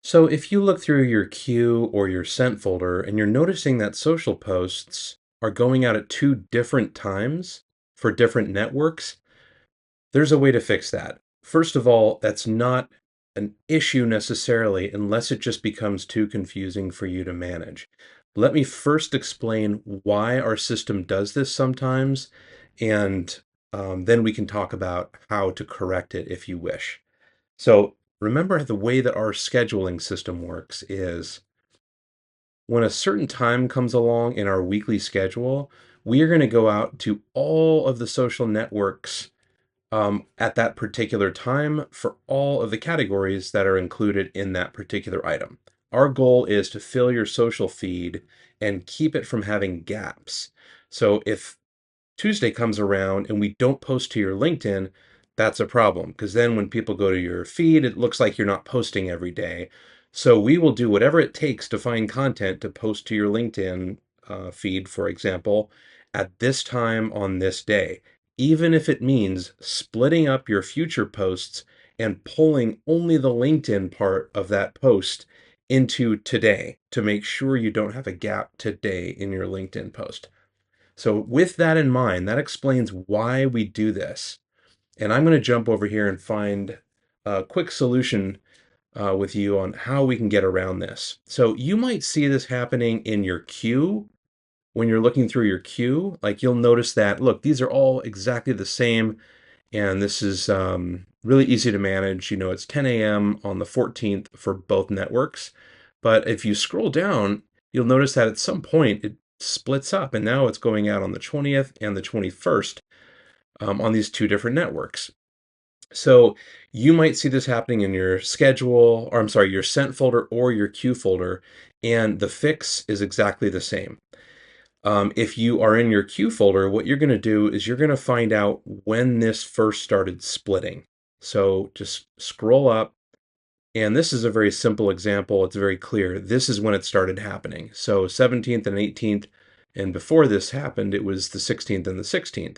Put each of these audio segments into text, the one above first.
So if you look through your queue or your sent folder and you're noticing that social posts are going out at two different times for different networks, there's a way to fix that. First of all, that's not an issue necessarily unless it just becomes too confusing for you to manage. Let me first explain why our system does this sometimes, and then we can talk about how to correct it if you wish. So remember the way that our scheduling system works is when a certain time comes along in our weekly schedule, we are going to go out to all of the social networks at that particular time for all of the categories that are included in that particular item. Our goal is to fill your social feed and keep it from having gaps. So if Tuesday comes around and we don't post to your LinkedIn, that's a problem because then when people go to your feed, it looks like you're not posting every day. So we will do whatever it takes to find content to post to your LinkedIn feed, for example, at this time on this day, even if it means splitting up your future posts and pulling only the LinkedIn part of that post into today to make sure you don't have a gap today in your LinkedIn post. So with that in mind, that explains why we do this. And I'm going to jump over here and find a quick solution with you on how we can get around this. So you might see this happening in your queue when you're looking through your queue. Like you'll notice that, look, these are all exactly the same. And this is really easy to manage. It's 10 a.m. on the 14th for both networks. But if you scroll down, you'll notice that at some point it splits up, and now it's going out on the 20th and the 21st on these two different networks. So you might see this happening in your schedule, or I'm sorry, your sent folder or your queue folder, and the fix is exactly the same. If you are in your queue folder, what you're going to do is you're going to find out when this first started splitting. So just scroll up, and this is a very simple example. It's very clear. This is when it started happening. So 17th and 18th, and before this happened, it was the 16th and the 16th.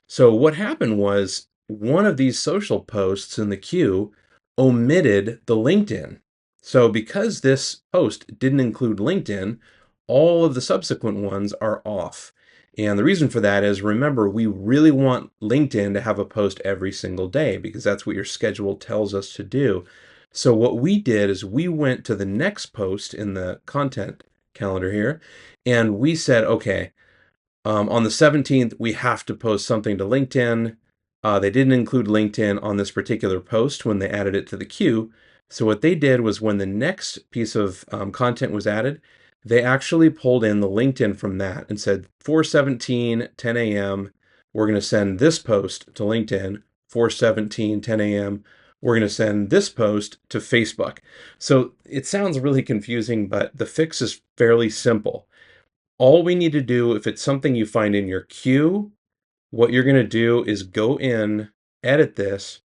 So what happened was one of these social posts in the queue omitted the LinkedIn. So because this post didn't include LinkedIn, all of the subsequent ones are off. And the reason for that is, remember, we really want LinkedIn to have a post every single day because that's what your schedule tells us to do. So what we did is we went to the next post in the content calendar here, and we said, okay, on the 17th, we have to post something to LinkedIn. They didn't include LinkedIn on this particular post when they added it to the queue. So what they did was when the next piece of content was added, they actually pulled in the LinkedIn from that and said 4:17, 10 a.m. We're going to send this post to LinkedIn. 4:17, 10 a.m. We're going to send this post to Facebook. So it sounds really confusing, but the fix is fairly simple. All we need to do, if it's something you find in your queue, what you're going to do is go in, edit this,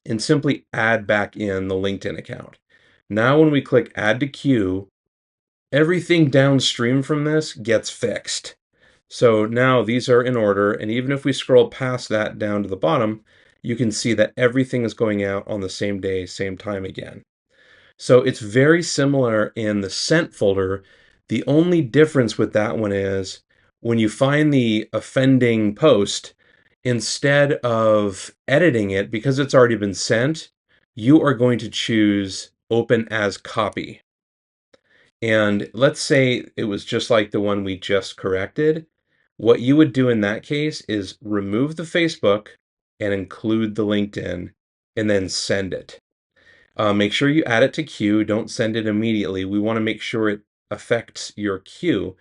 and simply add back in the LinkedIn account. Now, when we click add to queue, everything downstream from this gets fixed. So now these are in order, and even if we scroll past that down to the bottom, you can see that everything is going out on the same day, same time again. So it's very similar in the sent folder. The only difference with that one is when you find the offending post, instead of editing it, because it's already been sent, you are going to choose open as copy. And let's say it was just like the one we just corrected. What you would do in that case is remove the Facebook and include the LinkedIn and then send it. Make sure you add it to queue. Don't send it immediately. We want to make sure it affects your queue.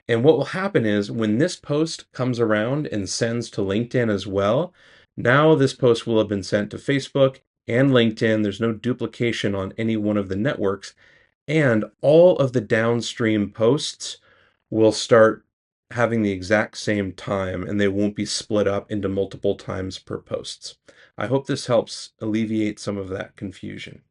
And what will happen is when this post comes around and sends to LinkedIn as well, now this post will have been sent to Facebook and LinkedIn. There's no duplication on any one of the networks. And all of the downstream posts will start having the exact same time and they won't be split up into multiple times per posts. I hope this helps alleviate some of that confusion.